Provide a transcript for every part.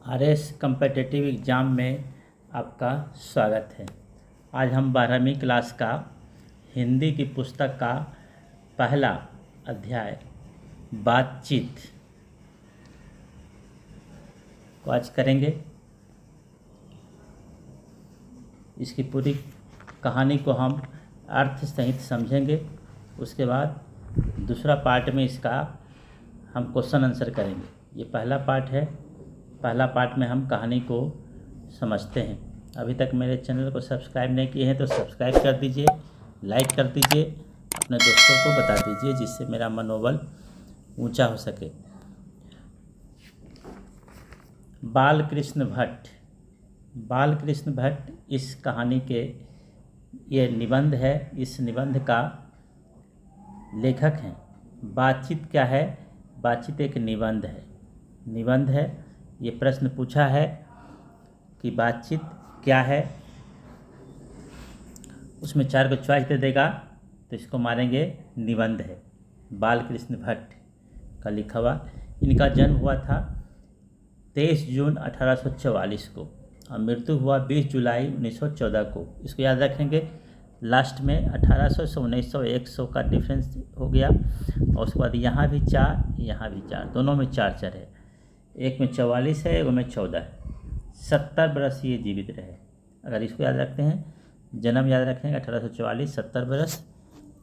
RS competitive exam में आपका स्वागत है। आज हम 12वीं क्लास का हिंदी की पुस्तक का पहला अध्याय बातचीत को आज करेंगे। इसकी पूरी कहानी को हम अर्थ सहित समझेंगे। उसके बाद दूसरा पार्ट में इसका हम क्वेश्चन आंसर करेंगे। ये पहला पार्ट है। पहला पार्ट में हम कहानी को समझते हैं। अभी तक मेरे चैनल को सब्सक्राइब नहीं किए हैं तो सब्सक्राइब कर दीजिए, लाइक कर दीजिए, अपने दोस्तों को बता दीजिए जिससे मेरा मनोबल ऊंचा हो सके। बालकृष्ण भट्ट। बालकृष्ण भट्ट इस कहानी के ये निबंध है। इस निबंध का लेखक हैं। बातचीत क्या है? बातचीत एक निबंध है। निबंध है। ये प्रश्न पूछा है कि बातचीत क्या है। उसमें 4 को चॉइस दे देगा तो इसको मारेंगे निबंध है। बालकृष्ण भट्ट का लिखा हुआ। इनका जन्म हुआ था 23 जून 1844 को और मृत्यु हुआ 20 जुलाई 1914 को। इसको याद रखेंगे। लास्ट में 1800 से 1900 100 का डिफरेंस हो गया और उसके बाद यहाँ भी 4, यहाँ भी 4, दोनों में 4 है। एक में 44 है, एक में 14 है। 70 बरस ये जीवित रहे। अगर इसको याद रखते हैं, जन्म याद रखेंगे 1844, 70 बरस,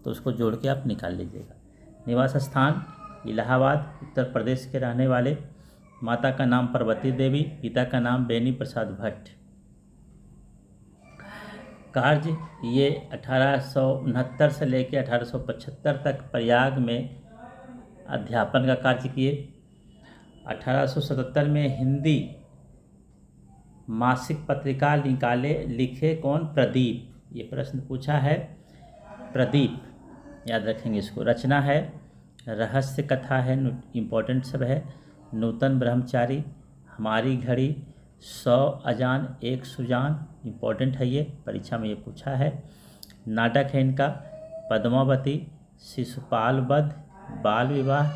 तो उसको जोड़ के आप निकाल लीजिएगा। निवास स्थान इलाहाबाद उत्तर प्रदेश के रहने वाले। माता का नाम पार्वती देवी, पिता का नाम बेनी प्रसाद भट्ट। कार्य ये 1869 से लेकर 1875 तक प्रयाग में अध्यापन का कार्य किए। 1877 में हिंदी मासिक पत्रिका निकाले। लिखे कौन? प्रदीप। ये प्रश्न पूछा है। प्रदीप याद रखेंगे इसको। रचना है रहस्य कथा है, इम्पोर्टेंट सब है। नूतन ब्रह्मचारी, हमारी घड़ी, 100 अजान 1 सुजान, इम्पोर्टेंट है। ये परीक्षा में ये पूछा है। नाटक है इनका पद्मावती, शिशुपाल वध, बाल विवाह,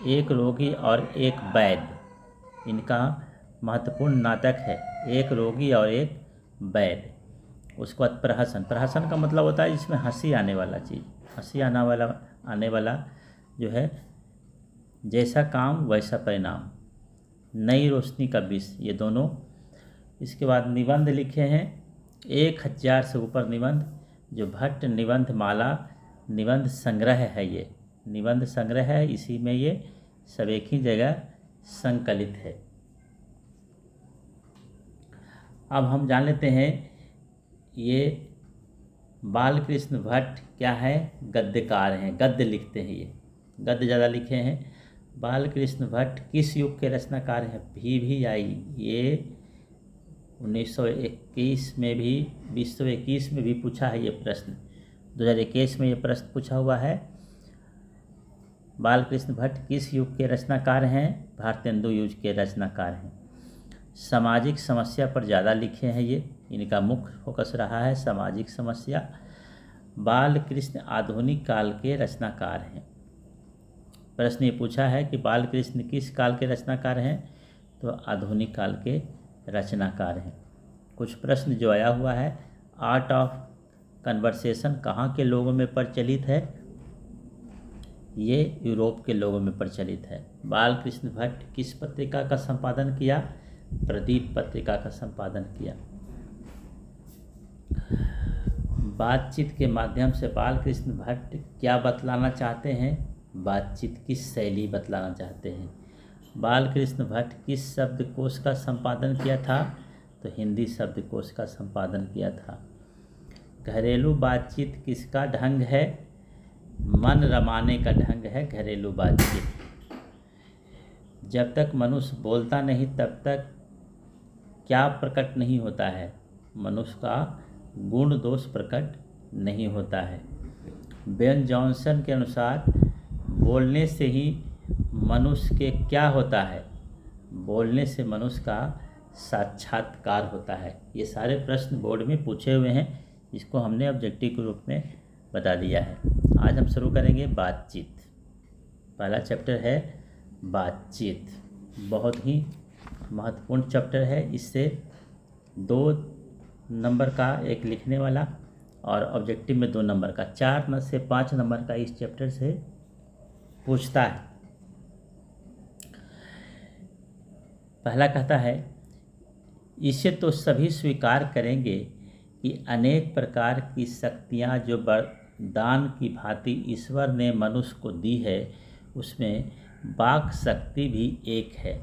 एक रोगी और एक वैद्य। इनका महत्वपूर्ण नाटक है एक रोगी और एक वैद्य। उसके बाद प्रहसन। प्रहसन का मतलब होता है जिसमें हंसी आने वाला चीज़, हंसी आने वाला जो है, जैसा काम वैसा परिणाम, नई रोशनी का विष, ये दोनों। इसके बाद निबंध लिखे हैं 1000 से ऊपर निबंध, जो भट्ट निबंध माला निबंध संग्रह है। ये निबंध संग्रह है, इसी में ये सब एक ही जगह संकलित है। अब हम जान लेते हैं ये बालकृष्ण भट्ट क्या है? गद्यकार हैं, गद्य लिखते हैं। ये गद्य ज़्यादा लिखे हैं। बालकृष्ण भट्ट किस युग के रचनाकार हैं? भी आई। ये 1921 में भी, 2021 में भी पूछा है ये प्रश्न। 2021 में ये प्रश्न पूछा हुआ है। बालकृष्ण भट्ट किस युग के रचनाकार हैं? भारतेंदु युग के रचनाकार हैं। सामाजिक समस्या पर ज़्यादा लिखे हैं ये। इनका मुख्य फोकस रहा है सामाजिक समस्या। बालकृष्ण आधुनिक काल के रचनाकार हैं। प्रश्न ये पूछा है कि बालकृष्ण किस काल के रचनाकार हैं? तो आधुनिक काल के रचनाकार हैं। कुछ प्रश्न जो आया हुआ है, आर्ट ऑफ कन्वर्सेशन कहाँ के लोगों में प्रचलित है? ये यूरोप के लोगों में प्रचलित है। बालकृष्ण भट्ट किस पत्रिका का संपादन किया? प्रदीप पत्रिका का संपादन किया। बातचीत के माध्यम से बालकृष्ण भट्ट क्या बतलाना चाहते हैं? बातचीत की शैली बतलाना चाहते हैं। बालकृष्ण भट्ट किस शब्दकोश का संपादन किया था? तो हिंदी शब्दकोश का संपादन किया था। घरेलू बातचीत किसका ढंग है? मन रमाने का ढंग है घरेलू बातचीत। जब तक मनुष्य बोलता नहीं तब तक क्या प्रकट नहीं होता है? मनुष्य का गुण दोष प्रकट नहीं होता है। बेन जॉनसन के अनुसार बोलने से ही मनुष्य के क्या होता है? बोलने से मनुष्य का साक्षात्कार होता है। ये सारे प्रश्न बोर्ड में पूछे हुए हैं। इसको हमने ऑब्जेक्टिव के रूप में बता दिया है। आज हम शुरू करेंगे बातचीत। पहला चैप्टर है बातचीत। बहुत ही महत्वपूर्ण चैप्टर है। इससे 2 नंबर का एक लिखने वाला और ऑब्जेक्टिव में 2 नंबर का, 4 से 5 नंबर का इस चैप्टर से पूछता है। पहला कहता है, इसे तो सभी स्वीकार करेंगे कि अनेक प्रकार की शक्तियाँ जो वरदान की भांति ईश्वर ने मनुष्य को दी है, उसमें वाक शक्ति भी एक है।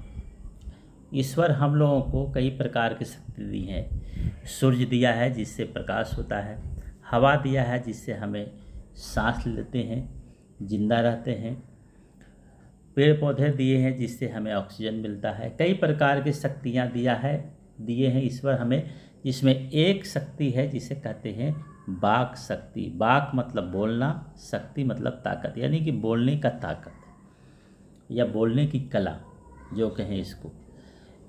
ईश्वर हम लोगों को कई प्रकार की शक्ति दी है। सूर्य दिया है जिससे प्रकाश होता है, हवा दिया है जिससे हमें सांस लेते हैं, जिंदा रहते हैं, पेड़ पौधे दिए हैं जिससे हमें ऑक्सीजन मिलता है। कई प्रकार की शक्तियाँ दिए हैं ईश्वर हमें, जिसमें एक शक्ति है जिसे कहते हैं वाक शक्ति। वाक मतलब बोलना, शक्ति मतलब ताकत, यानी कि बोलने का ताकत या बोलने की कला जो कहें इसको।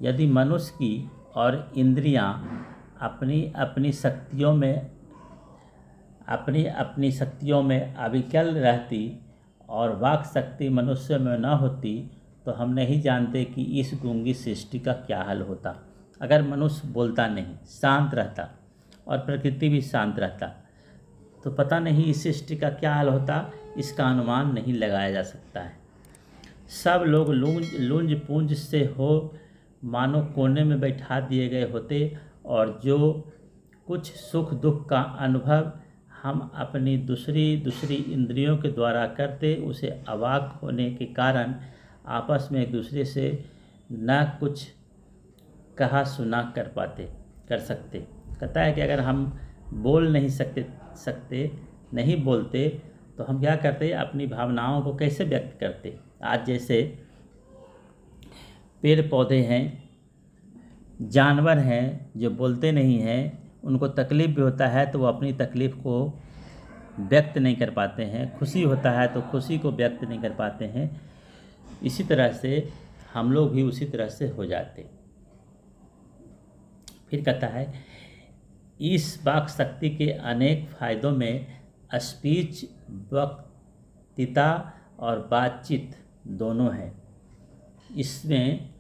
यदि मनुष्य की और इंद्रियां अपनी शक्तियों में अविकल रहती और वाक शक्ति मनुष्य में न होती, तो हम नहीं जानते कि इस गूंगी सृष्टि का क्या हाल होता। अगर मनुष्य बोलता नहीं, शांत रहता और प्रकृति भी शांत रहता, तो पता नहीं इस सृष्टि का क्या हाल होता, इसका अनुमान नहीं लगाया जा सकता है। सब लोग लूंज पूंज से हो मानो कोने में बैठा दिए गए होते, और जो कुछ सुख दुख का अनुभव हम अपनी दूसरी इंद्रियों के द्वारा करते, उसे अवाक होने के कारण आपस में एक दूसरे से न कुछ कहा सुना कर सकते। कहता है कि अगर हम बोल नहीं सकते नहीं बोलते, तो हम क्या करते, अपनी भावनाओं को कैसे व्यक्त करते। आज जैसे पेड़ पौधे हैं, जानवर हैं जो बोलते नहीं हैं, उनको तकलीफ़ भी होता है तो वो अपनी तकलीफ़ को व्यक्त नहीं कर पाते हैं, खुशी होता है तो खुशी को व्यक्त नहीं कर पाते हैं। इसी तरह से हम लोग भी उसी तरह से हो जाते। फिर कहता है, इस वाक शक्ति के अनेक फायदों में स्पीच, वक्तृता और बातचीत दोनों हैं। इसमें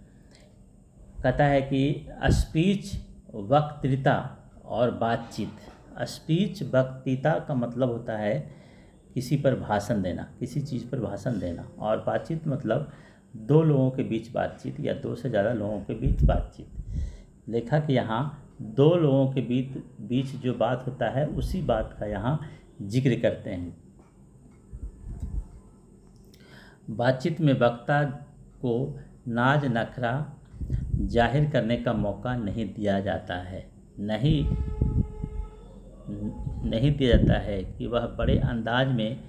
कहता है कि स्पीच, वक्तृता और बातचीत। स्पीच, वक्तृता का मतलब होता है किसी पर भाषण देना, किसी चीज़ पर भाषण देना, और बातचीत मतलब 2 लोगों के बीच बातचीत या 2 से ज़्यादा लोगों के बीच बातचीत। लेखक यहाँ 2 लोगों के बीच जो बात होता है उसी बात का यहाँ जिक्र करते हैं। बातचीत में वक्ता को नाज नखरा जाहिर करने का मौका नहीं दिया जाता है, नहीं दिया जाता है कि वह बड़े अंदाज में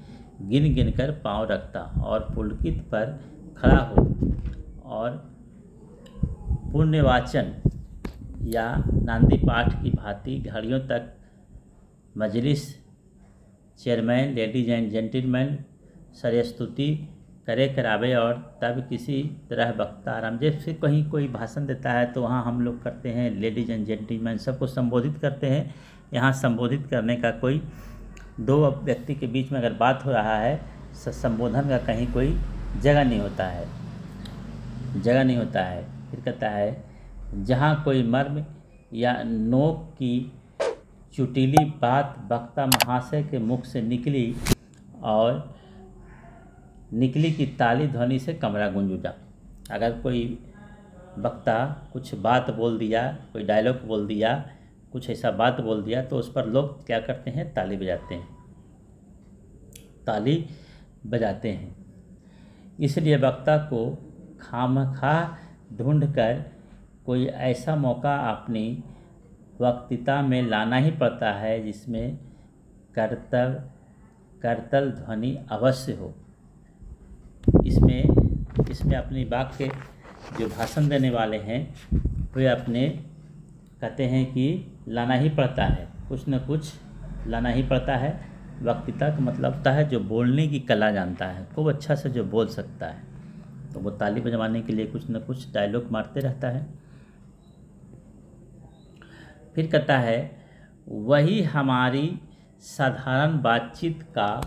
गिन कर पाँव रखता और पुलकित पर खड़ा हो और पुण्यवाचन या नांदी पाठ की भांति घड़ियों तक मजलिस चेयरमैन, लेडीज एंड जेंटलमैन सरस्तुति करावे, और तब किसी तरह वक्ता आराम। जैसे कहीं कोई भाषण देता है तो वहाँ हम लोग करते हैं लेडीज एंड जेंटलमैन, सबको संबोधित करते हैं। यहाँ संबोधित करने का कोई 2 व्यक्ति के बीच में अगर बात हो रहा है, संबोधन का कहीं कोई जगह नहीं होता है। फिर कहता है, जहाँ कोई मर्म या नोक की चुटीली बात वक्ता महाशय के मुख से निकली कि ताली ध्वनि से कमरा गूंज उठा। अगर कोई वक्ता कुछ बात बोल दिया, कोई डायलॉग बोल दिया, कुछ ऐसा बात बोल दिया, तो उस पर लोग क्या करते हैं, ताली बजाते हैं। इसलिए वक्ता को खामखा ढूंढकर कोई ऐसा मौका अपनी वक्तृता में लाना ही पड़ता है जिसमें करतल ध्वनि अवश्य हो। इसमें अपनी वाक्य जो भाषण देने वाले हैं वे अपने कहते हैं कि लाना ही पड़ता है, कुछ न कुछ लाना ही पड़ता है। वक्तृता का मतलब होता है जो बोलने की कला जानता है, खूब अच्छा से जो बोल सकता है, तो वो ताली बजवाने के लिए कुछ न कुछ डायलॉग मारते रहता है। फिर कहता है, वही हमारी साधारण बातचीत का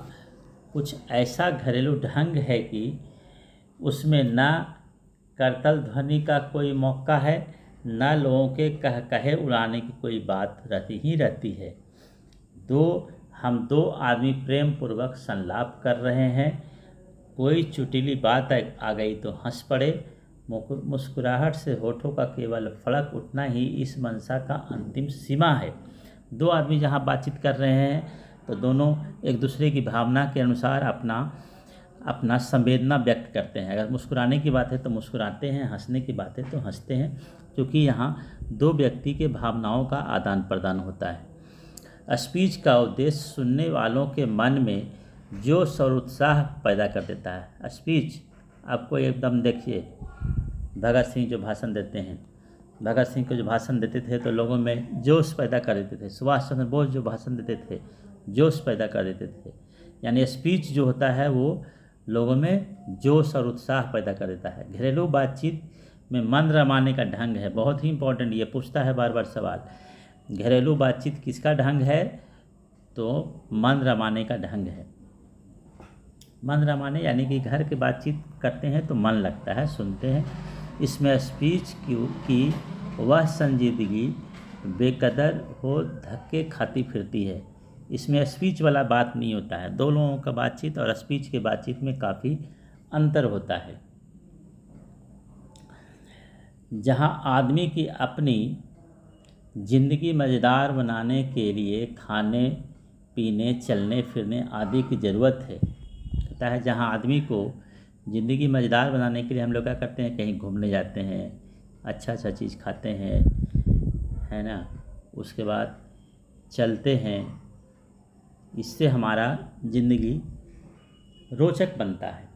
कुछ ऐसा घरेलू ढंग है कि उसमें न करतल ध्वनि का कोई मौका है, न लोगों के कह कहे उड़ाने की कोई बात रहती है। हम दो आदमी प्रेम पूर्वक संलाप कर रहे हैं, कोई चुटीली बात आ गई तो हंस पड़े। मुस्कुराहट से होठों का केवल फड़क उठना ही इस मंशा का अंतिम सीमा है। दो आदमी जहाँ बातचीत कर रहे हैं तो दोनों एक दूसरे की भावना के अनुसार अपना संवेदना व्यक्त करते हैं। अगर मुस्कुराने की बात है तो मुस्कुराते हैं, हंसने की बात है तो हंसते हैं, क्योंकि यहाँ दो व्यक्ति के भावनाओं का आदान प्रदान होता है। स्पीच का उद्देश्य सुनने वालों के मन में जोश और उत्साह पैदा कर देता है। स्पीच आपको एकदम देखिए, भगत सिंह जो भाषण देते हैं, भगत सिंह को जो भाषण देते थे तो लोगों में जोश पैदा कर देते थे। सुभाष चंद्र बोस जो भाषण देते थे जोश पैदा कर देते थे। यानी स्पीच जो होता है वो लोगों में जोश और उत्साह पैदा कर देता है। घरेलू बातचीत में मन रमाने का ढंग है, बहुत ही इम्पोर्टेंट, ये पूछता है बार बार सवाल। घरेलू बातचीत किसका ढंग है? तो मन रमाने का ढंग है। मन रमाने यानी कि घर की बातचीत करते हैं तो मन लगता है, सुनते हैं। इसमें स्पीच की वह संजीदगी बेकदर हो धक्के खाती फिरती है। इसमें स्पीच वाला बात नहीं होता है। दो लोगों का बातचीत और स्पीच के बातचीत में काफ़ी अंतर होता है। जहाँ आदमी की अपनी ज़िंदगी मज़ेदार बनाने के लिए खाने पीने चलने फिरने आदि की ज़रूरत है। कहता है जहाँ आदमी को ज़िंदगी मज़ेदार बनाने के लिए हम लोग क्या करते हैं, कहीं घूमने जाते हैं, अच्छा चीज़ खाते हैं, है ना, उसके बाद चलते हैं। इससे हमारा ज़िंदगी रोचक बनता है,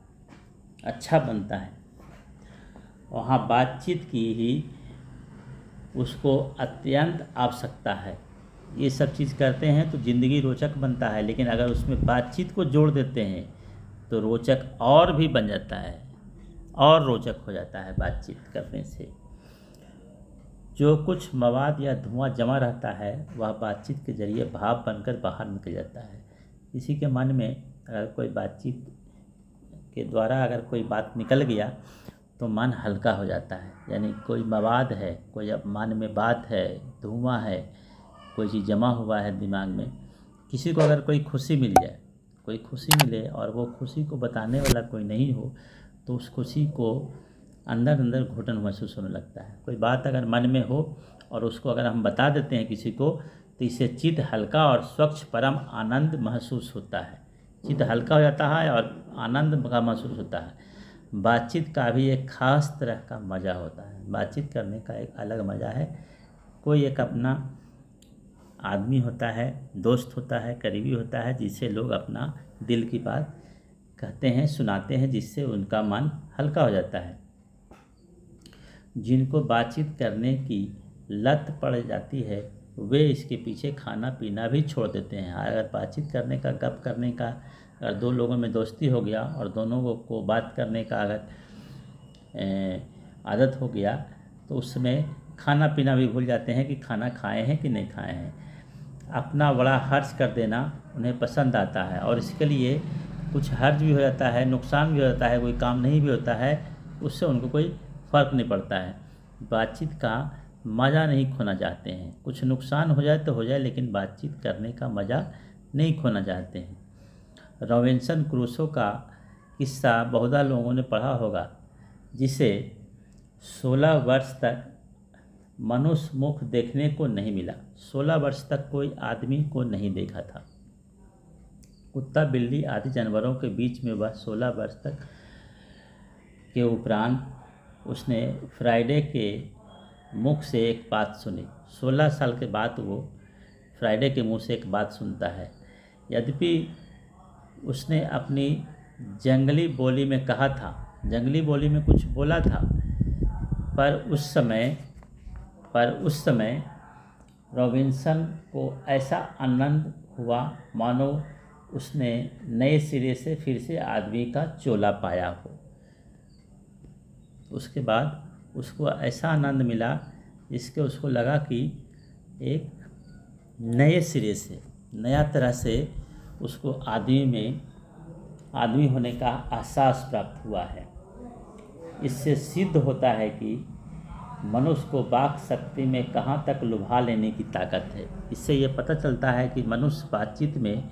अच्छा बनता है। वहाँ बातचीत की ही उसको अत्यंत आवश्यकता है। ये सब चीज़ करते हैं तो ज़िंदगी रोचक बनता है, लेकिन अगर उसमें बातचीत को जोड़ देते हैं तो रोचक और भी बन जाता है, और रोचक हो जाता है बातचीत करने से। जो कुछ मवाद या धुआं जमा रहता है वह बातचीत के जरिए भाप बनकर बाहर निकल जाता है। किसी के मन में अगर कोई बातचीत के द्वारा अगर कोई बात निकल गया तो मन हल्का हो जाता है। यानी कोई मवाद है, कोई अब मन में बात है, धुआं है, कोई चीज़ जमा हुआ है दिमाग में। किसी को अगर कोई खुशी मिल जाए, कोई खुशी मिले और वो खुशी को बताने वाला कोई नहीं हो तो उस खुशी को अंदर अंदर घुटन महसूस होने लगता है। कोई बात अगर मन में हो और उसको अगर हम बता देते हैं किसी को तो इससे चित्त हल्का और स्वच्छ परम आनंद महसूस होता है। चित्त हल्का हो जाता है और आनंद का महसूस होता है। बातचीत का भी एक ख़ास तरह का मज़ा होता है। बातचीत करने का एक अलग मज़ा है। कोई एक अपना आदमी होता है, दोस्त होता है, करीबी होता है, जिससे लोग अपना दिल की बात कहते हैं, सुनाते हैं, जिससे उनका मन हल्का हो जाता है। जिनको बातचीत करने की लत पड़ जाती है वे इसके पीछे खाना पीना भी छोड़ देते हैं। अगर बातचीत करने का, गप करने का, अगर दो लोगों में दोस्ती हो गया और दोनों को बात करने का अगर आदत हो गया तो उसमें खाना पीना भी भूल जाते हैं कि खाना खाए हैं कि नहीं खाए हैं। अपना बड़ा खर्च कर देना उन्हें पसंद आता है और इसके लिए कुछ हर्ज भी हो जाता है, नुकसान भी हो जाता है, कोई काम नहीं भी होता है, उससे उनको कोई फ़र्क नहीं पड़ता है। बातचीत का मज़ा नहीं खोना चाहते हैं। कुछ नुकसान हो जाए तो हो जाए, लेकिन बातचीत करने का मज़ा नहीं खोना चाहते हैं। रॉबिन्सन क्रूसो का किस्सा बहुधा लोगों ने पढ़ा होगा, जिसे 16 वर्ष तक मनुष्य मुख देखने को नहीं मिला। 16 वर्ष तक कोई आदमी को नहीं देखा था। कुत्ता, बिल्ली आदि जानवरों के बीच में वह 16 वर्ष तक के उपरांत उसने फ्राइडे के मुख से एक बात सुनी। 16 साल के बाद वो फ्राइडे के मुंह से एक बात सुनता है। यद्यपि उसने अपनी जंगली बोली में कहा था, जंगली बोली में कुछ बोला था, पर उस समय रॉबिन्सन को ऐसा आनंद हुआ मानो उसने नए सिरे से फिर से आदमी का चोला पाया हो। उसके बाद उसको ऐसा आनंद मिला जिसके उसको लगा कि एक नए सिरे से, नया तरह से उसको आदमी होने का एहसास प्राप्त हुआ है। इससे सिद्ध होता है कि मनुष्य को वाक शक्ति में कहाँ तक लुभा लेने की ताकत है। इससे ये पता चलता है कि मनुष्य बातचीत में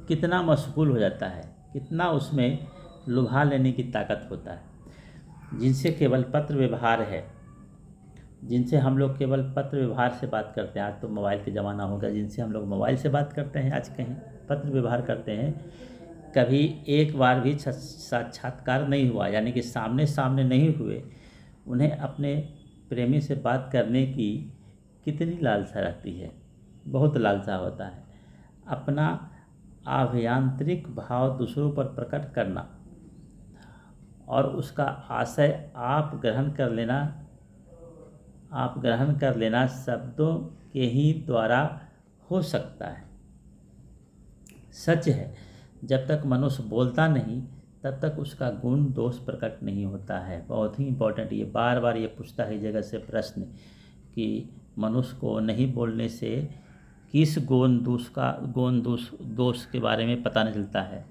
कितना मशगूल हो जाता है, कितना उसमें लुभा लेने की ताकत होता है। जिनसे केवल पत्र व्यवहार है, जिनसे हम लोग केवल पत्र व्यवहार से बात करते हैं, आज तो मोबाइल के ज़माना हो गया, जिनसे हम लोग मोबाइल से बात करते हैं, आज कहीं पत्र व्यवहार करते हैं, कभी एक बार भी साक्षात्कार नहीं हुआ, यानी कि सामने सामने नहीं हुए, उन्हें अपने प्रेमी से बात करने की कितनी लालसा रहती है, बहुत लालसा होता है। अपना आभ्यंतरिक भाव दूसरों पर प्रकट करना और उसका आशय आप ग्रहण कर लेना शब्दों के ही द्वारा हो सकता है। सच है, जब तक मनुष्य बोलता नहीं तब तक उसका गुण दोष प्रकट नहीं होता है। बहुत ही इम्पोर्टेंट, ये बार बार ये पूछता है जगह से प्रश्न कि मनुष्य को नहीं बोलने से किस दोष के बारे में पता नहीं चलता है।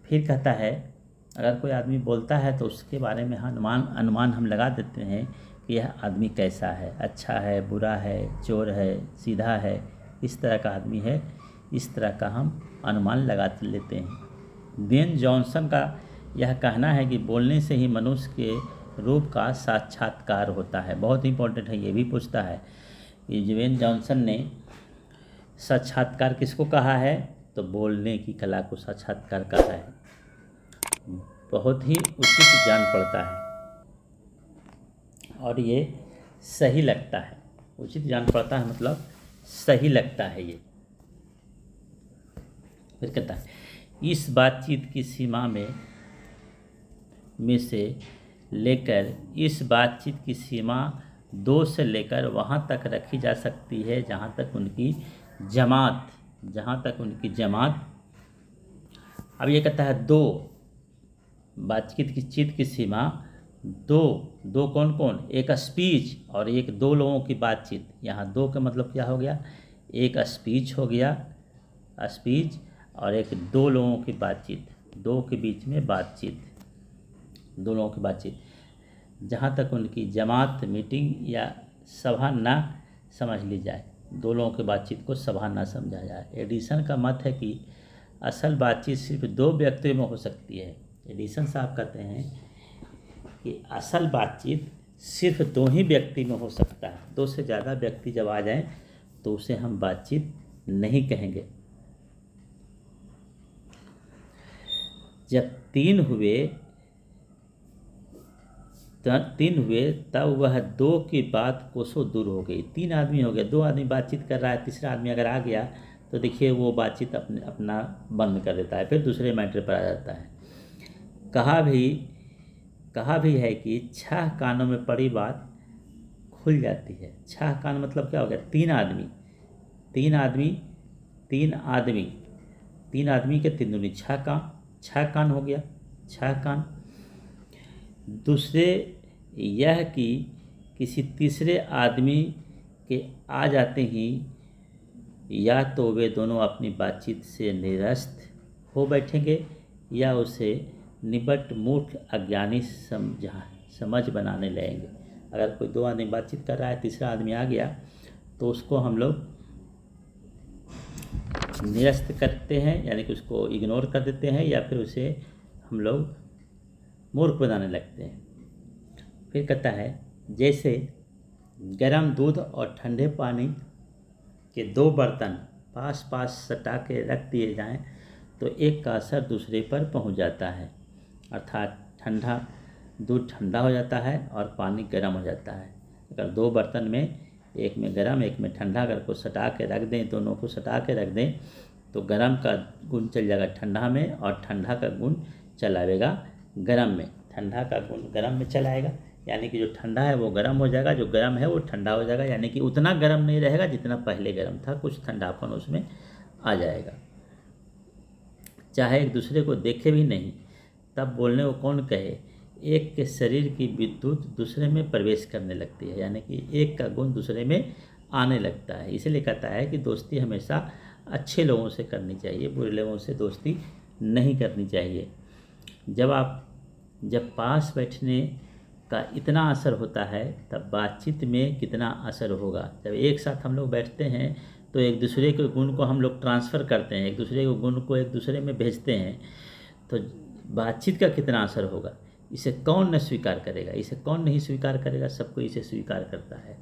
फिर कहता है अगर कोई आदमी बोलता है तो उसके बारे में अनुमान हम लगा देते हैं कि यह आदमी कैसा है, अच्छा है, बुरा है, चोर है, सीधा है, इस तरह का आदमी है, इस तरह का हम अनुमान लगा लेते हैं। बेन जॉनसन का यह कहना है कि बोलने से ही मनुष्य के रूप का साक्षात्कार होता है। बहुत इंपॉर्टेंट है, ये भी पूछता है कि बेन जॉनसन ने साक्षात्कार किसको कहा है, तो बोलने की कला को साक्षात्कार कहा है। बहुत ही उचित जान पड़ता है और ये सही लगता है। उचित जान पड़ता है मतलब सही लगता है ये। फिर कहता है इस बातचीत की सीमा में से लेकर इस बातचीत की सीमा 2 से लेकर वहाँ तक रखी जा सकती है जहाँ तक उनकी जमात। अब ये कहता है 2 बातचीत की सीमा 2 कौन कौन, एक स्पीच और एक 2 लोगों की बातचीत। यहाँ 2 का मतलब क्या हो गया, एक स्पीच हो गया, स्पीच, और एक 2 लोगों की बातचीत, 2 के बीच में बातचीत, 2 लोगों की बातचीत, जहाँ तक उनकी जमात, मीटिंग या सभा ना समझ ली जाए। 2 लोगों की बातचीत को सभा ना समझा जाए। एडिसन का मत है कि असल बातचीत सिर्फ 2 व्यक्तियों में हो सकती है। एडिसन साहब कहते हैं कि असल बातचीत सिर्फ 2 ही व्यक्ति में हो सकता है। 2 से ज़्यादा व्यक्ति जब आ जाएं तो उसे हम बातचीत नहीं कहेंगे। जब 3 हुए तब वह 2 की बात कोसों दूर हो गई। 3 आदमी हो गए, 2 आदमी बातचीत कर रहा है, तीसरा आदमी अगर आ गया तो देखिए वो बातचीत अपना बंद कर देता है, फिर दूसरे मैटर पर आ जाता है। कहा भी है कि 6 कानों में पड़ी बात खुल जाती है। 6 कान मतलब क्या हो गया, 3 आदमी के 3 दूनी 6 कान हो गया, 6 कान। दूसरे यह कि किसी तीसरे आदमी के आ जाते ही या तो वे दोनों अपनी बातचीत से निरस्त हो बैठेंगे या उसे निबट मूर्ख अज्ञानी समझ बनाने लगेंगे। अगर कोई 2 आदमी बातचीत कर रहा है, तीसरा आदमी आ गया तो उसको हम लोग निरस्त करते हैं, यानी कि उसको इग्नोर कर देते हैं या फिर उसे हम लोग मूर्ख बनाने लगते हैं। फिर कहता है जैसे गर्म दूध और ठंडे पानी के 2 बर्तन पास पास सटा के रख दिए जाएं तो एक का असर दूसरे पर पहुंच जाता है, अर्थात दूध ठंडा हो जाता है और पानी गर्म हो जाता है। अगर 2 बर्तन में, एक में गर्म एक में ठंडा, अगर को सटा के रख दें, दोनों को सटा के रख दें तो गर्म का गुण चल जाएगा ठंडा में और ठंडा का गुण चलाएगा गर्म में। ठंडा का गुण गर्म में चलाएगा, यानी कि जो ठंडा है वो गर्म हो जाएगा, जो गर्म है वो ठंडा हो जाएगा, यानी कि उतना गर्म नहीं रहेगा जितना पहले गर्म था, कुछ ठंडापन उसमें आ जाएगा। चाहे एक दूसरे को देखे भी नहीं तब बोलने को कौन कहे, एक के शरीर की विद्युत दूसरे में प्रवेश करने लगती है, यानी कि एक का गुण दूसरे में आने लगता है। इसीलिए कहता है कि दोस्ती हमेशा अच्छे लोगों से करनी चाहिए, बुरे लोगों से दोस्ती नहीं करनी चाहिए। जब पास बैठने का इतना असर होता है तब बातचीत में कितना असर होगा। जब एक साथ हम लोग बैठते हैं तो एक दूसरे के गुण को हम लोग ट्रांसफ़र करते हैं, एक दूसरे के गुण को एक दूसरे में भेजते हैं, तो बातचीत का कितना असर होगा। इसे कौन न स्वीकार करेगा, इसे कौन नहीं स्वीकार करेगा, सबको इसे स्वीकार करता है,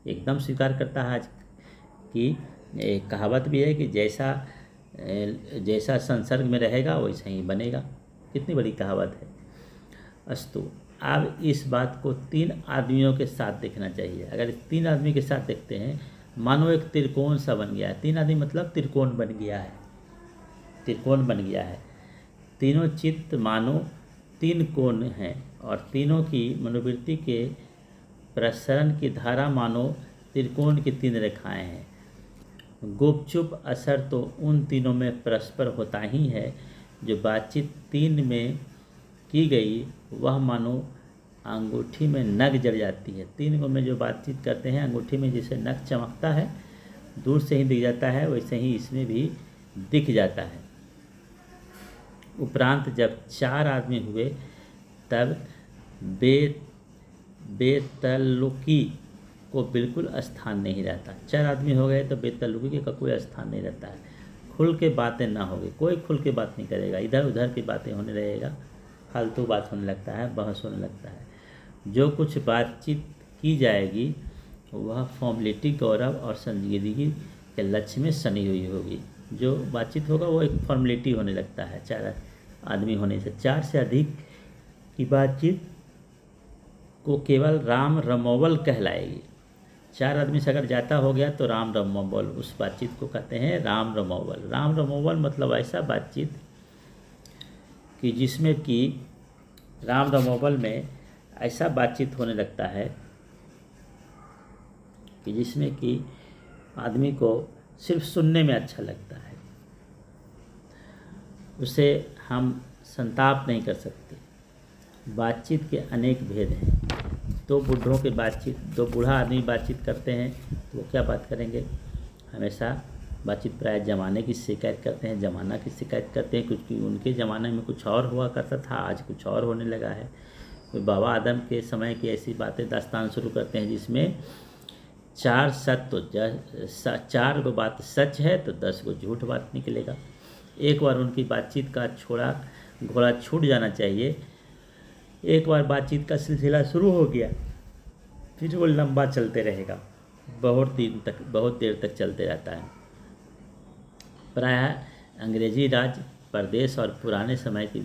एकदम स्वीकार करता है। आज की एक कहावत भी है कि जैसा संसर्ग में रहेगा वैसा ही बनेगा। कितनी बड़ी कहावत है। अस्तु, अब इस बात को 3 आदमियों के साथ देखना चाहिए। अगर 3 आदमी के साथ देखते हैं, मानो एक त्रिकोण सा बन गया है। 3 आदमी मतलब त्रिकोण बन गया है, त्रिकोण बन गया है। तीनों चित्त मानो 3 कोण हैं और तीनों की मनोवृत्ति के प्रसरण की धारा मानो त्रिकोण की 3 रेखाएं हैं। गुपचुप असर तो उन तीनों में परस्पर होता ही है। जो बातचीत 3 में की गई वह मानो अंगूठी में नग जड़ जाती है। 3 को में जो बातचीत करते हैं, अंगूठी में जैसे नग चमकता है, दूर से ही दिख जाता है, वैसे ही इसमें भी दिख जाता है। उपरांत जब 4 आदमी हुए तब बेतल्लुकी को बिल्कुल स्थान नहीं रहता। 4 आदमी हो गए तो बेतल्लुकी का कोई स्थान नहीं रहता है। खुल के बातें ना होगी, कोई खुल के बात नहीं करेगा, इधर उधर की बातें होने लगेगा, फालतू बात होने लगता है, बहस होने लगता है। जो कुछ बातचीत की जाएगी वह फॉर्मेलिटी, गौरव और संजीदगी के लक्ष्य में सनी हुई होगी। जो बातचीत होगा वो एक फॉर्मेलिटी होने लगता है 4 आदमी होने से। 4 से अधिक की बातचीत को केवल राम रमोवल कहलाएगी। 4 आदमी से अगर ज़्यादा हो गया तो राम रमोवल, उस बातचीत को कहते हैं राम रमोवल। राम रमोवल मतलब ऐसा बातचीत कि जिसमें कि राम रमोवल में ऐसा बातचीत होने लगता है कि जिसमें कि आदमी को सिर्फ सुनने में अच्छा लगता है, उसे हम संताप नहीं कर सकते। बातचीत के अनेक भेद हैं। 2 बूढ़ों के बातचीत, 2 बूढ़ा आदमी बातचीत करते हैं तो वो क्या बात करेंगे, हमेशा बातचीत प्राय ज़माने की शिकायत करते हैं, ज़माना की शिकायत करते हैं, क्योंकि उनके ज़माने में कुछ और हुआ करता था, आज कुछ और होने लगा है। कोई बाबा आदम के समय की ऐसी बातें दास्तान शुरू करते हैं जिसमें 4 सत्य तो 4 को बात सच है तो 10 को झूठ बात निकलेगा। एक बार उनकी बातचीत का घोड़ा छूट जाना चाहिए। एक बार बातचीत का सिलसिला शुरू हो गया फिर वो लंबा चलते रहेगा, बहुत देर तक चलते रहता है। प्रायः अंग्रेजी राज प्रदेश और पुराने समय की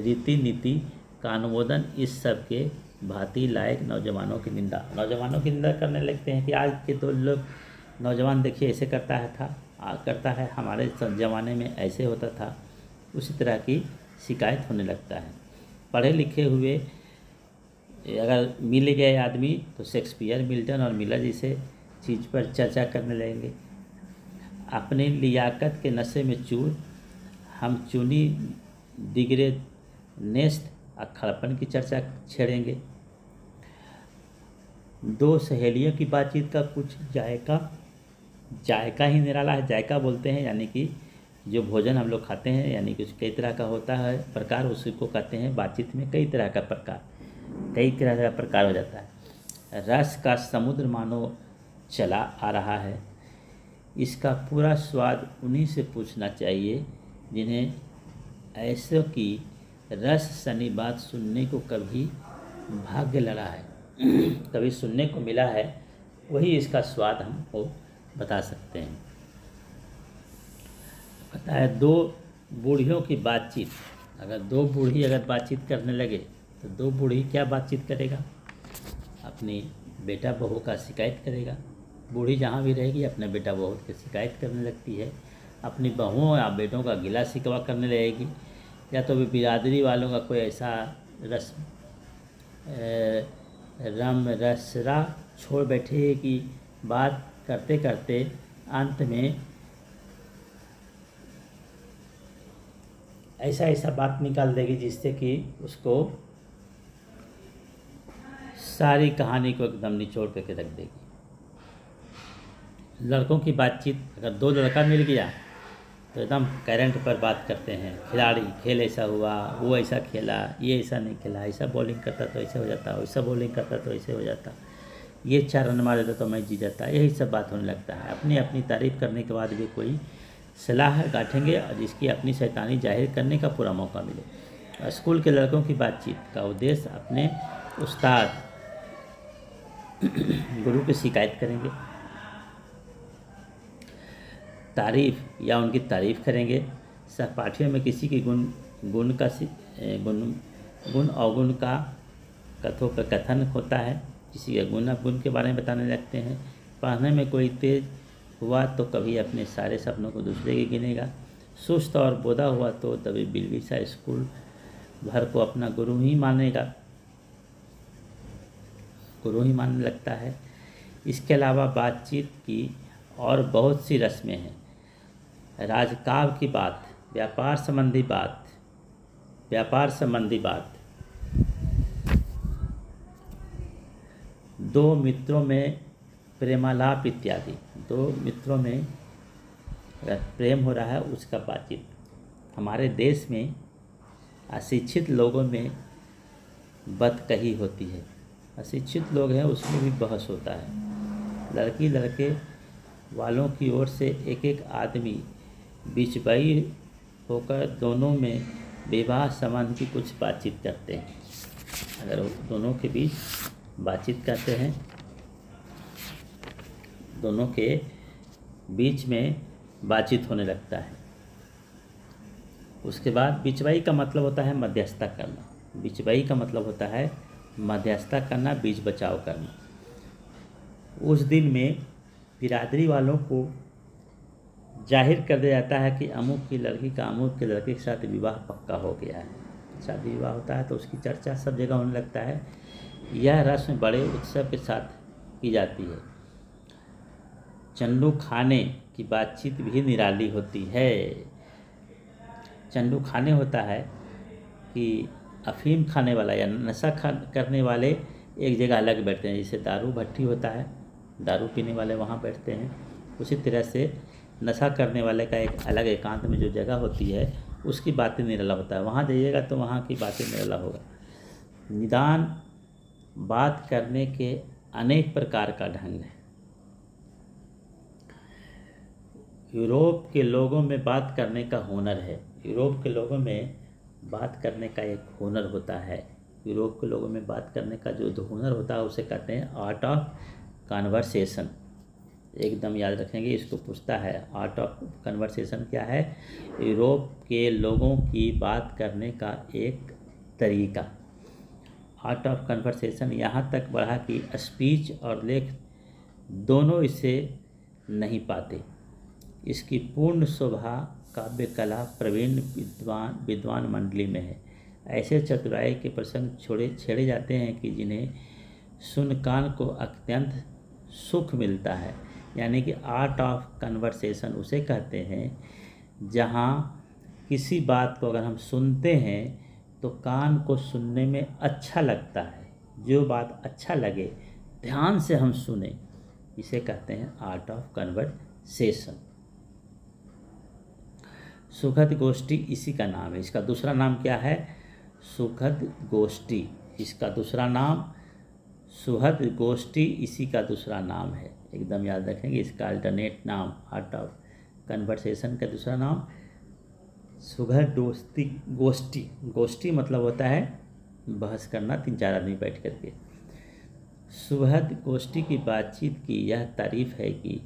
रीति नीति का अनुमोदन इस सब के भांति लायक नौजवानों की निंदा करने लगते हैं कि आज के 2 लोग नौजवान देखिए ऐसे करता है, हमारे ज़माने में ऐसे होता था, उसी तरह की शिकायत होने लगता है। पढ़े लिखे हुए अगर मिल गए आदमी तो शेक्सपियर, मिल्टन और मिलर जैसे चीज़ पर चर्चा करने लगेंगे। अपने लियाकत के नशे में चूर हम चुनी दिगरे नेस्ट अक्खड़पन की चर्चा छेड़ेंगे। 2 सहेलियों की बातचीत का कुछ जायका ही निराला है। जायका बोलते हैं यानी कि जो भोजन हम लोग खाते हैं, यानी कि कई तरह का होता है प्रकार, उसी को कहते हैं बातचीत में कई तरह का प्रकार हो जाता है। रस का समुद्र मानो चला आ रहा है, इसका पूरा स्वाद उन्हीं से पूछना चाहिए जिन्हें ऐसे की रस सनी बात सुनने को कभी भाग्य लड़ा है, कभी सुनने को मिला है, वही इसका स्वाद हमको बता सकते हैं। पता है 2 बूढ़ियों की बातचीत, अगर 2 बूढ़ी अगर बातचीत करने लगे तो 2 बूढ़ी क्या बातचीत करेगा, अपनी बेटा बहू का शिकायत करेगा। बूढ़ी जहाँ भी रहेगी अपने बेटा बहू की शिकायत करने लगती है, अपनी बहुओं या बेटों का गिला शिकवा करने लगेगी, या तो भी बिरादरी वालों का कोई ऐसा रसरा छोड़ बैठे कि बात करते करते अंत में ऐसा बात निकाल देगी जिससे कि उसको सारी कहानी को एकदम निचोड़ करके रख देगी। लड़कों की बातचीत, अगर 2 लड़का मिल गया तो एकदम करंट पर बात करते हैं। खिलाड़ी, खेल ऐसा हुआ, वो ऐसा खेला, ये ऐसा नहीं खेला, ऐसा बॉलिंग करता तो ऐसे हो जाता, वैसा बॉलिंग करता तो ऐसे हो जाता, ये 4 रन मार देता तो मैच जीत जाता, यही सब बात होने लगता है। अपनी अपनी तारीफ़ करने के बाद भी कोई सलाह गाँठेंगे और जिसकी अपनी शैतानी जाहिर करने का पूरा मौका मिले। स्कूल के लड़कों की बातचीत का उद्देश्य अपने उस्ताद गुरु की शिकायत करेंगे, तारीफ़ या उनकी तारीफ़ करेंगे। सहपाठियों में किसी की गुण अवगुण का कथोपकथन होता है, किसी के गुण अवगुण के बारे में बताने लगते हैं। पढ़ने में कोई तेज हुआ तो कभी अपने सारे सपनों को दूसरे के गिनेगा, सुस्त और बोधा हुआ तो तभी बिल्ली सा स्कूल भर को अपना गुरु ही मानने लगता है। इसके अलावा बातचीत की और बहुत सी रस्में हैं। राजकाज की बात, व्यापार संबंधी बात, दो मित्रों में प्रेमालाप इत्यादि। दो मित्रों में अगर प्रेम हो रहा है उसका बातचीत। हमारे देश में अशिक्षित लोगों में बतकही होती है। अशिक्षित लोग हैं उसमें भी बहस होता है। लड़की लड़के वालों की ओर से एक एक आदमी बीचबाई होकर दोनों में विवाह संबंध की कुछ बातचीत करते हैं। अगर दोनों के बीच बातचीत करते हैं, दोनों के बीच में बातचीत होने लगता है। उसके बाद बिचवाई का मतलब होता है मध्यस्थता करना। बिचवाई का मतलब होता है मध्यस्थता करना, बीच बचाव करना। उस दिन में बिरादरी वालों को जाहिर कर दिया जाता है कि अमुक की लड़की का अमुक के लड़के के साथ विवाह पक्का हो गया है। शादी विवाह होता है तो उसकी चर्चा सब जगह होने लगता है। यह रस्म बड़े उत्सव के साथ की जाती है। चंडू खाने की बातचीत भी निराली होती है। चंडू खाने होता है कि अफीम खाने वाला या नशा करने वाले एक जगह अलग बैठते हैं। जैसे दारू भट्टी होता है, दारू पीने वाले वहाँ बैठते हैं, उसी तरह से नशा करने वाले का एक अलग एकांत में जो जगह होती है उसकी बातें निराला होता है। वहाँ जाइएगा तो वहाँ की बातें निराला होगा। निदान बात करने के अनेक प्रकार का ढंग है। यूरोप के लोगों में बात करने का हुनर है। यूरोप के लोगों में बात करने का एक हुनर होता है। यूरोप के लोगों में बात करने का जो हुनर होता है उसे कहते हैं आर्ट ऑफ कन्वर्सेशन। एकदम याद रखेंगे, इसको पूछता है आर्ट ऑफ कन्वर्सेशन क्या है। यूरोप के लोगों की बात करने का एक तरीका। आर्ट ऑफ कन्वर्सेशन यहाँ तक बढ़ा कि स्पीच और लेख दोनों इसे नहीं पाते। इसकी पूर्ण शोभा काव्य कला प्रवीण विद्वान मंडली में है। ऐसे चतुराई के प्रसंग छेड़े जाते हैं कि जिन्हें सुन कान को अत्यंत सुख मिलता है। यानी कि आर्ट ऑफ कन्वर्सेशन उसे कहते हैं जहाँ किसी बात को अगर हम सुनते हैं तो कान को सुनने में अच्छा लगता है। जो बात अच्छा लगे, ध्यान से हम सुने, इसे कहते हैं आर्ट ऑफ कन्वर्सेशन। सुखद गोष्ठी इसी का नाम है। इसका दूसरा नाम क्या है? सुखद गोष्ठी। इसका दूसरा नाम सुहद गोष्ठी इसी का दूसरा नाम है। एकदम याद रखेंगे, इसका अल्टरनेट नाम आर्ट ऑफ कन्वर्सेशन का दूसरा नाम सुखद गोष्ठी। गोष्ठी मतलब होता है बहस करना 3-4 आदमी बैठ करके। सुहद गोष्ठी की बातचीत की यह तारीफ है कि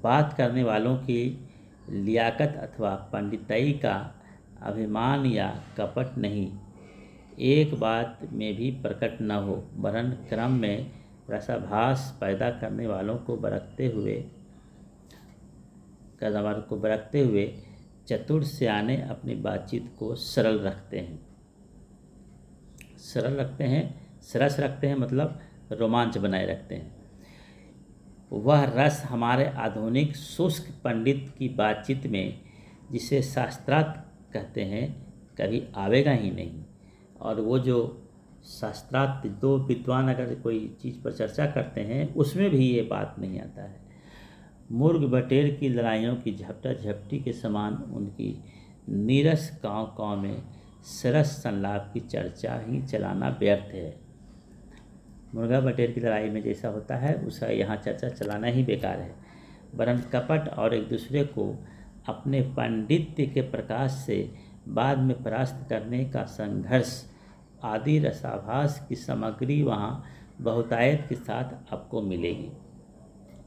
बात करने वालों की लियाकत अथवा पंडिताई का अभिमान या कपट नहीं, एक बात में भी प्रकट न हो, वरन क्रम में रसाभास पैदा करने वालों को बरकते हुए चतुर सियाने अपनी बातचीत को सरल रखते हैं, सरस रखते हैं मतलब रोमांच बनाए रखते हैं। वह रस हमारे आधुनिक शुष्क पंडित की बातचीत में, जिसे शास्त्रार्थ कहते हैं, कभी आवेगा ही नहीं। और वो जो शास्त्रार्थ, दो विद्वान अगर कोई चीज़ पर चर्चा करते हैं उसमें भी ये बात नहीं आता है। मुर्ग बटेर की लड़ाइयों की झपटा झपटी के समान उनकी नीरस गाँव में सरस संलाप की चर्चा ही चलाना व्यर्थ है। मुर्गा बटेर की लड़ाई में जैसा होता है उसका यहाँ चर्चा चलाना ही बेकार है, वरन कपट और एक दूसरे को अपने पांडित्य के प्रकाश से बाद में परास्त करने का संघर्ष आदि रसाभास की सामग्री वहाँ बहुतायत के साथ आपको मिलेगी।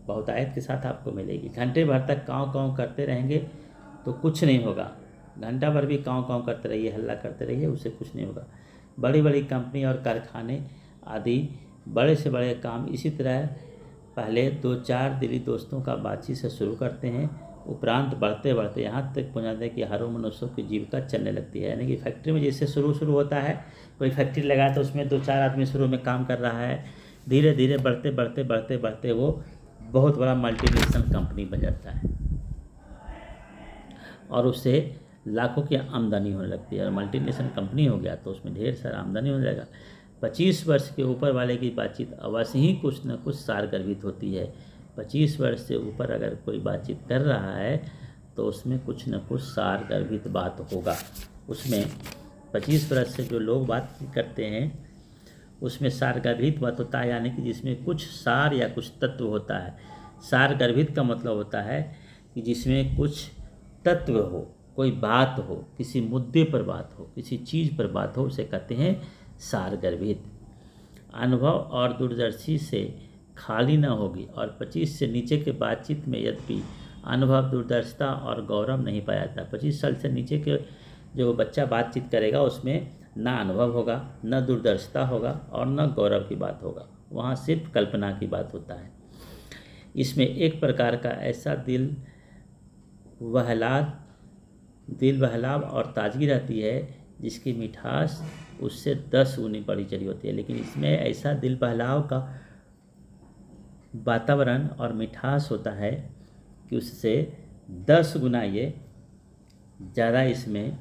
बहुतायत के साथ आपको मिलेगी। घंटे भर तक काँव काँव करते रहेंगे तो कुछ नहीं होगा। घंटा भर भी काँव काँव करते रहिए, हल्ला करते रहिए, उससे कुछ नहीं होगा। बड़ी बड़ी कंपनी और कारखाने आदि बड़े से बड़े काम इसी तरह पहले 2-4 दिली दोस्तों का बातचीत से शुरू करते हैं, उपरांत बढ़ते बढ़ते यहाँ तक पहुँच जाते हैं कि हरों मनुष्यों की जीविका चलने लगती है। यानी कि फैक्ट्री में जैसे शुरू होता है, कोई फैक्ट्री लगा तो उसमें 2-4 आदमी शुरू में काम कर रहा है, धीरे धीरे बढ़ते बढ़ते बढ़ते बढ़ते वो बहुत बड़ा मल्टीनेशनल कंपनी बन जाता है और उससे लाखों की आमदनी होने लगती है। और मल्टीनेशनल कंपनी हो गया तो उसमें ढेर सारा आमदनी होने लगेगा। 25 वर्ष के ऊपर वाले की बातचीत अवश्य ही कुछ न कुछ सारगर्भित होती है। 25 वर्ष से ऊपर अगर कोई बातचीत कर रहा है तो उसमें कुछ न कुछ सारगर्भित बात होगा। उसमें 25 वर्ष से जो लोग बात करते हैं उसमें सारगर्भित बात होता है, यानी कि जिसमें कुछ सार या कुछ तत्व होता है। सारगर्भित का मतलब होता है कि जिसमें कुछ तत्व हो, कोई बात हो, किसी मुद्दे पर बात हो, किसी चीज़ पर बात हो, उसे कहते हैं सारगर्भित। अनुभव और दूरदर्शी से खाली न होगी। और 25 से नीचे के बातचीत में यद्यपि अनुभव, दूरदर्शिता और गौरव नहीं पाया जाता। 25 साल से नीचे के जो बच्चा बातचीत करेगा उसमें ना अनुभव होगा, न दूरदर्शिता होगा और न गौरव की बात होगा। वहाँ सिर्फ कल्पना की बात होता है। इसमें एक प्रकार का ऐसा दिल बहलाव और ताजगी रहती है जिसकी मिठास उससे 10 गुनी बढ़ी चली होती है। लेकिन इसमें ऐसा दिल बहलाव का वातावरण और मिठास होता है कि उससे 10 गुना ये ज़्यादा इसमें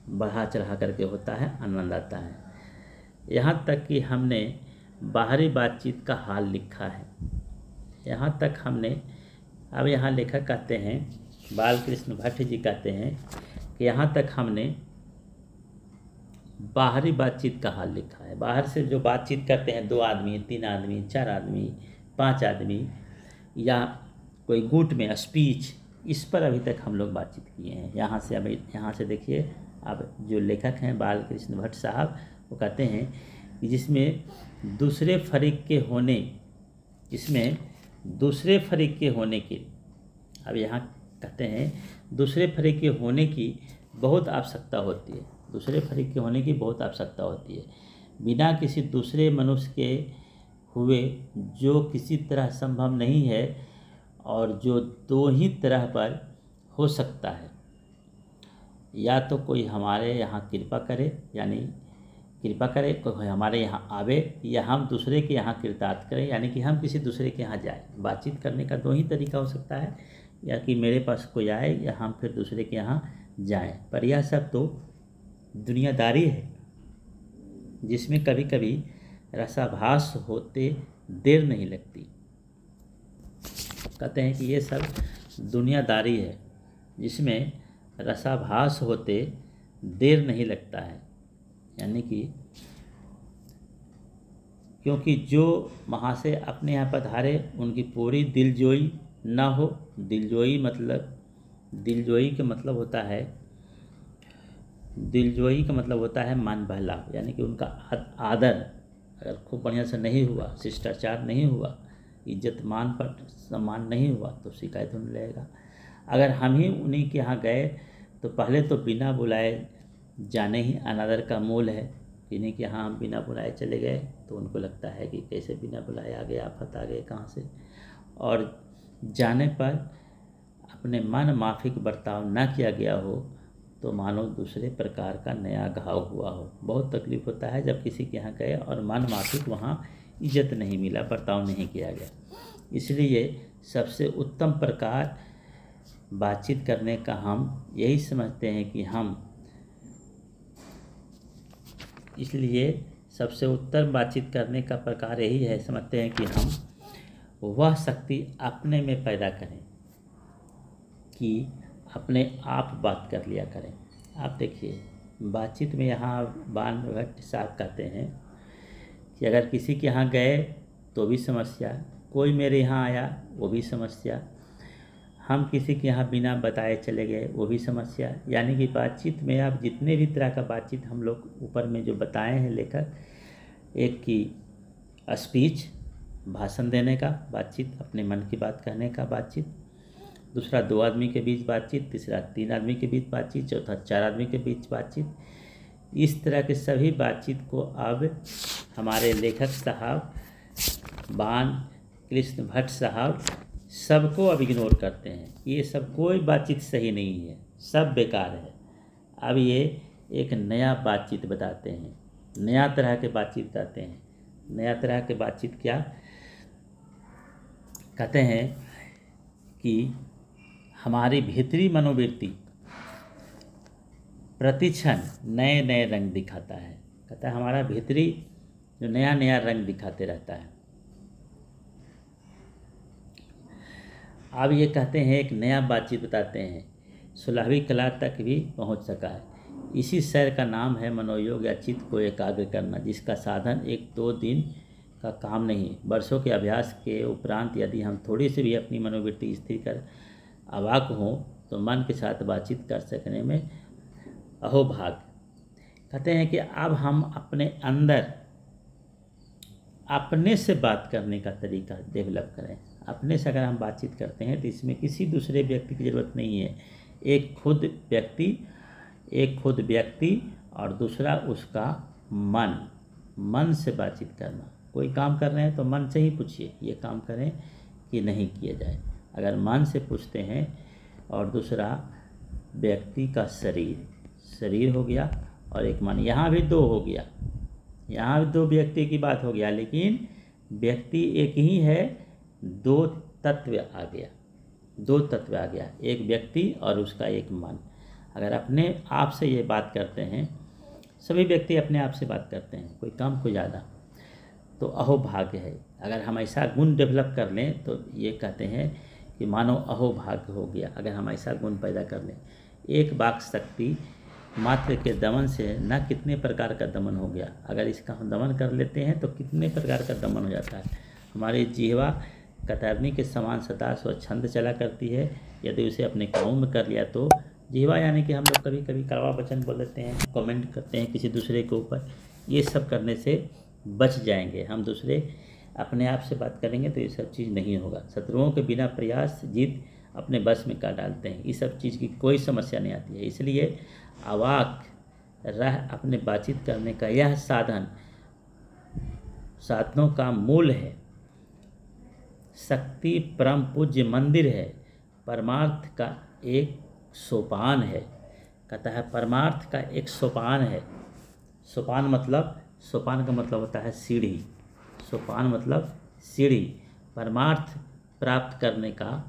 बढ़ा चढ़ा करके होता है, आनंद आता है। यहाँ तक कि हमने बाहरी बातचीत का हाल लिखा है। यहाँ तक हमने, अब यहाँ लेखक कहते हैं, बालकृष्ण भट्ट जी कहते हैं कि यहाँ तक हमने बाहरी बातचीत का हाल लिखा है। बाहर से जो बातचीत करते हैं 2 आदमी, 3 आदमी, 4 आदमी, 5 आदमी या कोई गुट में स्पीच, इस पर अभी तक हम लोग बातचीत किए हैं। यहाँ से देखिए, अब जो लेखक हैं बालकृष्ण भट्ट साहब, वो कहते हैं कि जिसमें दूसरे फरीक के होने की, अब यहाँ कहते हैं दूसरे फरीक के होने की बहुत आवश्यकता होती है। दूसरे फरीक के होने की बहुत आवश्यकता होती है। बिना किसी दूसरे मनुष्य के हुए जो किसी तरह संभव नहीं है और जो 2 ही तरह पर हो सकता है। या तो कोई हमारे यहाँ कृपा करे, कोई हमारे यहाँ आवे, या हम दूसरे के यहाँ कृतार्थ करें, यानी कि हम किसी दूसरे के यहाँ जाए। बातचीत करने का 2 ही तरीका हो सकता है, या कि मेरे पास कोई आए या हम फिर दूसरे के यहाँ जाएं। पर यह सब तो दुनियादारी है जिसमें कभी कभी रसाभास होते देर नहीं लगती। कहते हैं कि ये सब दुनियादारी है जिसमें रसाभास होते देर नहीं लगता है। यानी कि क्योंकि जो महाशय अपने यहाँ पधारे उनकी पूरी दिलजोई ना हो। दिलजोई का मतलब होता है मन बहलाव, यानी कि उनका आदर अगर खूब बढ़िया से नहीं हुआ, शिष्टाचार नहीं हुआ, इज्जत मान पर सम्मान नहीं हुआ तो शिकायत होने लगेगा। अगर हम ही उन्हीं के यहाँ गए तो पहले तो बिना बुलाए जाने ही अनादर का मूल है। इन्हीं के यहाँ हम बिना बुलाए चले गए तो उनको लगता है कि कैसे बिना बुलाए आ गए, आफत आ गए कहाँ से। और जाने पर अपने मन माफिक बर्ताव न किया गया हो तो मानो दूसरे प्रकार का नया घाव हुआ हो। बहुत तकलीफ होता है जब किसी के यहाँ गए और मन माफिक वहाँ इज्जत नहीं मिला, बर्ताव नहीं किया गया। इसलिए सबसे उत्तम प्रकार बातचीत करने का हम यही समझते हैं कि इसलिए सबसे उत्तम बातचीत करने का प्रकार यही है, समझते हैं कि हम वह शक्ति अपने में पैदा करें कि अपने आप बात कर लिया करें। आप देखिए बातचीत में यहाँ बान भट्ट साहब कहते हैं कि अगर किसी के यहाँ गए तो भी समस्या, कोई मेरे यहाँ आया वो भी समस्या, हम किसी के यहाँ बिना बताए चले गए वो भी समस्या। यानी कि बातचीत में आप जितने भी तरह का बातचीत हम लोग ऊपर में जो बताए हैं लेखक, एक की स्पीच भाषण देने का बातचीत, अपने मन की बात कहने का बातचीत, दूसरा 2 आदमी के बीच बातचीत, तीसरा 3 आदमी के बीच बातचीत, चौथा 4 आदमी के बीच बातचीत। इस तरह के सभी बातचीत को अब हमारे लेखक साहब बान कृष्ण भट्ट साहब सबको अब इग्नोर करते हैं। ये सब कोई बातचीत सही नहीं है, सब बेकार है। अब ये एक नया बातचीत बताते हैं, नया तरह के बातचीत कहते हैं। नया तरह के बातचीत क्या कहते हैं कि हमारी भीतरी मनोवृत्ति प्रतिक्षण नए नए रंग दिखाता है। कहता है हमारा भीतरी जो नया नया रंग दिखाते रहता है। अब ये कहते हैं एक नया बातचीत बताते हैं, 16वीं कला तक भी पहुंच सका है। इसी सैर का नाम है मनोयोग या चित्त को एकाग्र करना, जिसका साधन 1-2 दिन का काम नहीं। वर्षों के अभ्यास के उपरांत यदि हम थोड़ी सी भी अपनी मनोवृत्ति स्थिर कर अवाक हों तो मन के साथ बातचीत कर सकने में अहोभाग। कहते हैं कि अब हम अपने अंदर अपने से बात करने का तरीका डेवलप करें। अपने से अगर हम बातचीत करते हैं तो इसमें किसी दूसरे व्यक्ति की ज़रूरत नहीं है। एक खुद व्यक्ति और दूसरा उसका मन से बातचीत करना। कोई काम कर रहे हैं तो मन से ही पूछिए ये काम करें कि नहीं किया जाए। अगर मन से पूछते हैं, और दूसरा व्यक्ति का शरीर हो गया और एक मन, यहाँ भी 2 हो गया, यहाँ भी 2 व्यक्ति की बात हो गया, लेकिन व्यक्ति एक ही है, 2 तत्व आ गया, एक व्यक्ति और उसका एक मन। अगर अपने आप से ये बात करते हैं, सभी व्यक्ति अपने आप से बात करते हैं, कोई कम कोई ज़्यादा, तो अहोभाग्य है। अगर हम ऐसा गुण डेवलप कर लें तो ये कहते हैं कि मानो अहोभाग्य हो गया। अगर हम ऐसा गुण पैदा कर लें, एक वाक शक्ति मात्र के दमन से न कितने प्रकार का दमन हो गया। अगर इसका हम दमन कर लेते हैं तो कितने प्रकार का दमन हो जाता है। हमारी जिह्वा कतरनी के समान सदा स्वच्छंद चला करती है। यदि उसे अपने काबू में कर लिया तो जिह्वा, यानी कि हम लोग कभी कभी कड़वा वचन बोल देते हैं, कमेंट करते हैं किसी दूसरे के ऊपर, ये सब करने से बच जाएंगे। हम दूसरे अपने आप से बात करेंगे तो ये सब चीज़ नहीं होगा। शत्रुओं के बिना प्रयास जीत अपने बस में कर डालते हैं। इस सब चीज़ की कोई समस्या नहीं आती है। इसलिए अवाक रह अपने बातचीत करने का यह साधनों का मूल है। शक्ति परम पूज्य मंदिर है, परमार्थ का एक सोपान है। कहता है परमार्थ का एक सोपान है। सोपान का मतलब होता है सीढ़ी। सोपान मतलब सीढ़ी, परमार्थ प्राप्त करने का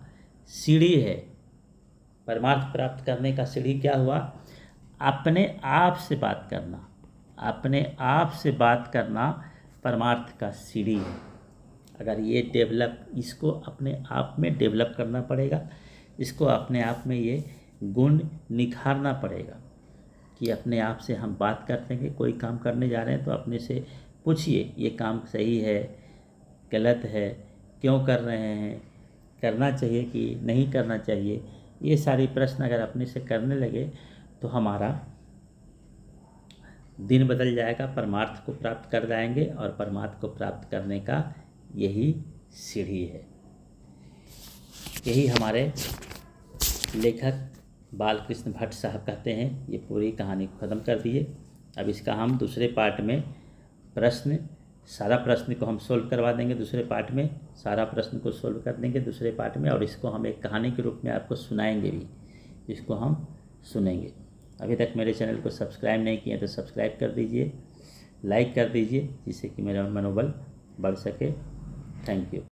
सीढ़ी है। परमार्थ प्राप्त करने का सीढ़ी क्या हुआ? अपने आप से बात करना। अपने आप से बात करना परमार्थ का सीढ़ी है। अगर ये इसको अपने आप में डेवलप करना पड़ेगा, इसको अपने आप में ये गुण निखारना पड़ेगा कि अपने आप से हम बात करते हैं। कोई काम करने जा रहे हैं तो अपने से पूछिए ये काम सही है, गलत है, क्यों कर रहे हैं, करना चाहिए कि नहीं करना चाहिए। ये सारी प्रश्न अगर अपने से करने लगे तो हमारा दिन बदल जाएगा, परमार्थ को प्राप्त कर जाएंगे। और परमार्थ को प्राप्त करने का यही सीढ़ी है। यही हमारे लेखक बालकृष्ण भट्ट साहब कहते हैं। ये पूरी कहानी को ख़त्म कर दिए। अब इसका हम दूसरे पार्ट में सारा प्रश्न को हम सोल्व करवा देंगे। दूसरे पार्ट में सारा प्रश्न को सोल्व कर देंगे दूसरे पार्ट में, और इसको हम एक कहानी के रूप में आपको सुनाएंगे भी, इसको हम सुनेंगे। अभी तक मेरे चैनल को सब्सक्राइब नहीं किए तो सब्सक्राइब कर दीजिए, लाइक कर दीजिए, जिससे कि मेरा मनोबल बढ़ सके। Thank you.